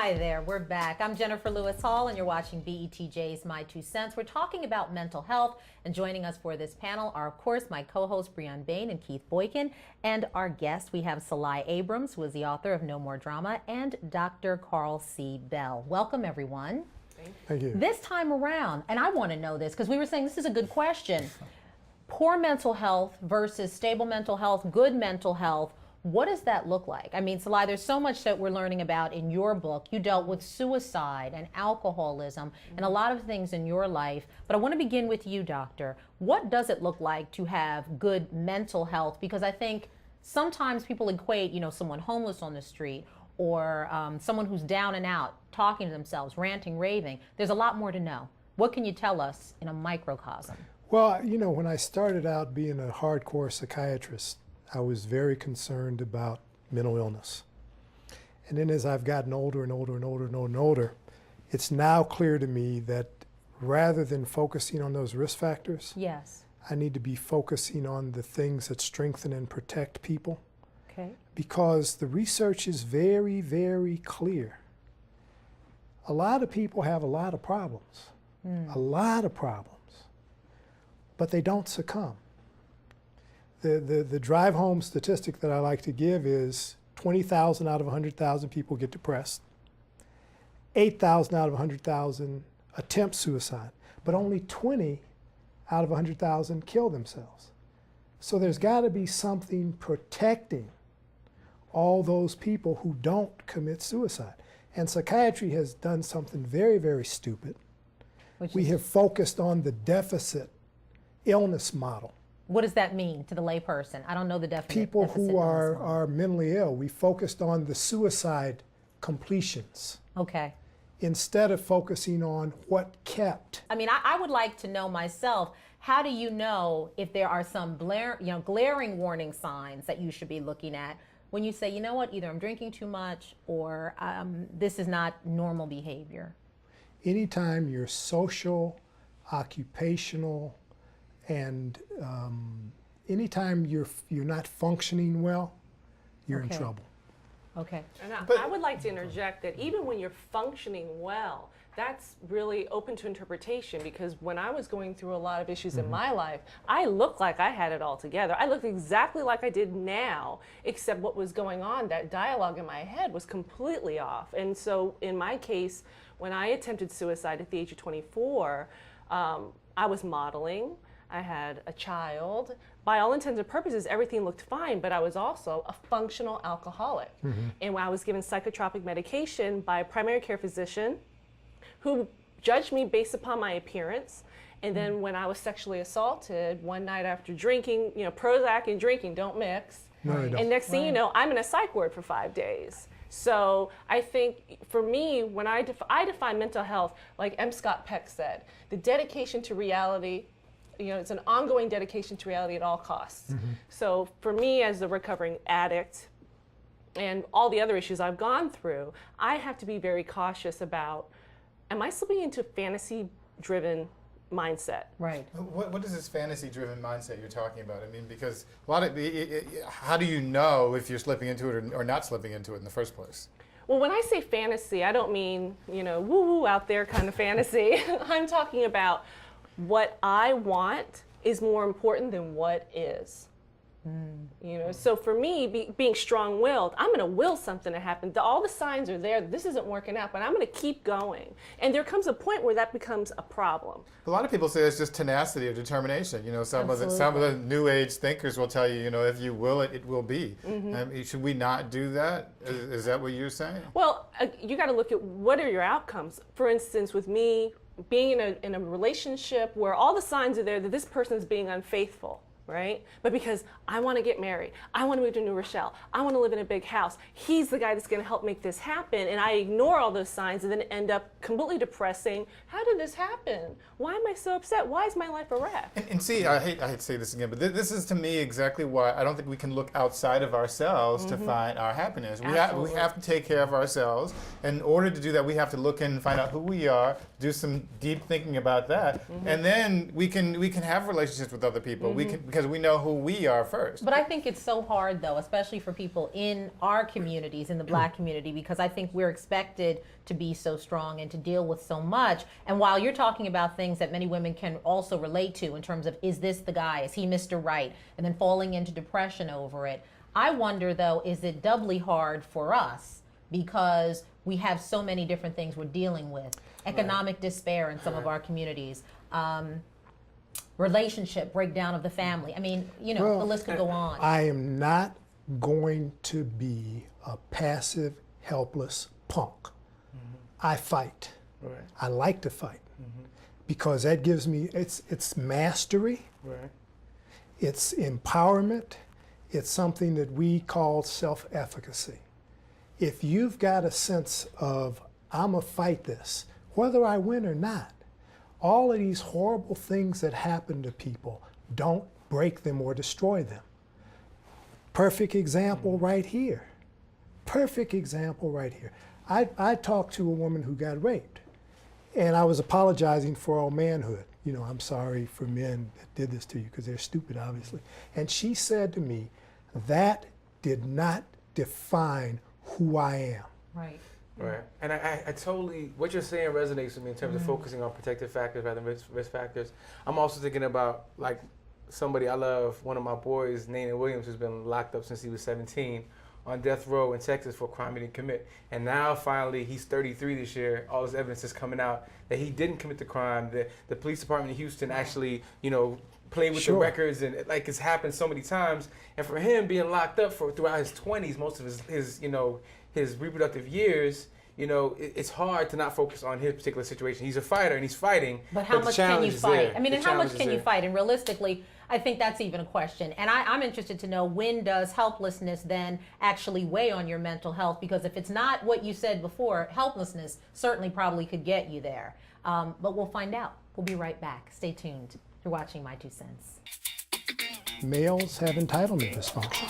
Hi there, we're back. I'm Jennifer Lewis-Hall and you're watching BETJ's My Two Cents. We're talking about mental health, and joining us for this panel are, of course, my co-hosts Bryonn Bain and Keith Boykin, and our guest, we have Sil Lai Abrams, who is the author of No More Drama, and Dr. Carl C. Bell. Welcome, everyone. Thank you. This time around, and I want to know this because we were saying this is a good question. Poor mental health versus stable mental health, good mental health. What does that look like? I mean, Sil Lai, there's so much that we're learning about in your book. You dealt with suicide and alcoholism and a lot of things in your life. But I want to begin with you, doctor. What does it look like to have good mental health? Because I think sometimes people equate, someone homeless on the street or someone who's down and out, talking to themselves, ranting, raving. There's a lot more to know. What can you tell us in a microcosm? Well, when I started out being a hardcore psychiatrist, I was very concerned about mental illness. And then as I've gotten older and older and older and older and older, it's now clear to me that rather than focusing on those risk factors, yes, I need to be focusing on the things that strengthen and protect people. Okay. Because the research is very, very clear. A lot of people have a lot of problems, a lot of problems, but they don't succumb. The drive home statistic that I like to give is 20,000 out of 100,000 people get depressed. 8,000 out of 100,000 attempt suicide, but only 20 out of 100,000 kill themselves. So there's got to be something protecting all those people who don't commit suicide. And psychiatry has done something very, very stupid. We have focused on the deficit illness model. What does that mean to the layperson? I don't know the definition. People who are mentally ill, we focused on the suicide completions. Okay. Instead of focusing on what kept. I mean, I would like to know myself, how do you know if there are some glaring warning signs that you should be looking at when you say, you know what, either I'm drinking too much or this is not normal behavior? Anytime you're social, occupational, and anytime you're not functioning well, you're in trouble. Okay. And I would like to interject that even when you're functioning well, that's really open to interpretation, because when I was going through a lot of issues in my life, I looked like I had it all together. I looked exactly like I did now, except what was going on, that dialogue in my head was completely off. And so in my case, when I attempted suicide at the age of 24, I was modeling. I had a child. By all intents and purposes, everything looked fine, but I was also a functional alcoholic. And when I was given psychotropic medication by a primary care physician who judged me based upon my appearance. And then when I was sexually assaulted one night after drinking, Prozac and drinking don't mix. No, they don't. And next thing you know, I'm in a psych ward for 5 days. So I think for me, when I define mental health, like M. Scott Peck said, the dedication to reality, it's an ongoing dedication to reality at all costs. So for me as a recovering addict and all the other issues I've gone through, I have to be very cautious about, am I slipping into fantasy-driven mindset? Right. What is this fantasy-driven mindset you're talking about? I mean, because a lot of how do you know if you're slipping into it or not slipping into it in the first place? Well, when I say fantasy, I don't mean, woo-woo out there kind of fantasy. I'm talking about what I want is more important than what is. So for me, being strong-willed, I'm going to will something to happen. All the signs are there. This isn't working out, but I'm going to keep going. And there comes a point where that becomes a problem. A lot of people say it's just tenacity or determination. Some of the new age thinkers will tell you, if you will it, it will be. Should we not do that? Is that what you're saying? Well, you got to look at what are your outcomes. For instance, with me being in a relationship where all the signs are there that this person is being unfaithful. Right? But because I want to get married, I want to move to New Rochelle, I want to live in a big house, he's the guy that's going to help make this happen, and I ignore all those signs and then end up completely depressing. How did this happen? Why am I so upset? Why is my life a wreck? And see, I hate to say this again, but this is to me exactly why I don't think we can look outside of ourselves to find our happiness. We have to take care of ourselves. And in order to do that, we have to look in and find out who we are, do some deep thinking about that, and then we can have relationships with other people. We can because we know who we are first. But I think it's so hard, though, especially for people in our communities, in the Black community, because I think we're expected to be so strong and to deal with so much. And while you're talking about things that many women can also relate to in terms of, is this the guy? Is he Mr. Right? And then falling into depression over it. I wonder, though, is it doubly hard for us because we have so many different things we're dealing with? Economic despair in some of our communities. Relationship breakdown of the family. I mean, the list could go on. I am not going to be a passive, helpless punk. I fight. Right. I like to fight because that gives me, it's mastery, Right. it's empowerment, it's something that we call self-efficacy. If you've got a sense of, I'm gonna fight this, whether I win or not, all of these horrible things that happen to people, don't break them or destroy them. Perfect example right here. Perfect example right here. I talked to a woman who got raped, and I was apologizing for all manhood. I'm sorry for men that did this to you because they're stupid, obviously. And she said to me, that did not define who I am. Right. Right. And I totally, what you're saying resonates with me in terms of focusing on protective factors rather than risk factors. I'm also thinking about, like, somebody I love, one of my boys, Nana Williams, who's been locked up since he was 17 on death row in Texas for a crime he didn't commit. And now finally, he's 33 this year. All this evidence is coming out that he didn't commit the crime. The police department in Houston actually, played with the records, and it's happened so many times. And for him being locked up throughout his 20s, most of his reproductive years, it's hard to not focus on his particular situation. He's a fighter and he's fighting. But how much can you fight? There. I mean, and how much can you fight? And realistically, I think that's even a question. And I'm interested to know, when does helplessness then actually weigh on your mental health? Because if it's not what you said before, helplessness certainly probably could get you there. But we'll find out. We'll be right back. Stay tuned. You're watching My 2 Cents. Males have entitlement dysfunction.